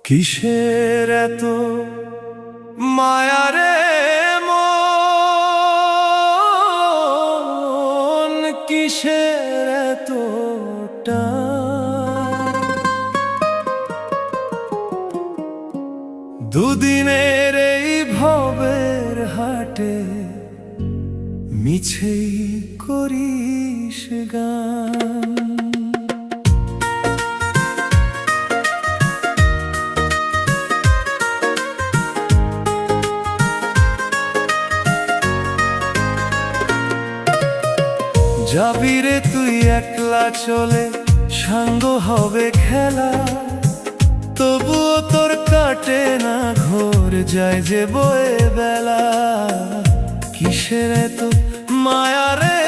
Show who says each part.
Speaker 1: কিসের এত মায়া রে মন, কিসের এত টান? দুদিনের এই ভবের হাটে মিছেই করিস গান। যাবি রে তুই একলা চলে, সাঙ্গ হবে খেলা, তবুও তোর কাটে না ঘোর, যায় যে বয়ে বেলা। কিসের এত মায়া রে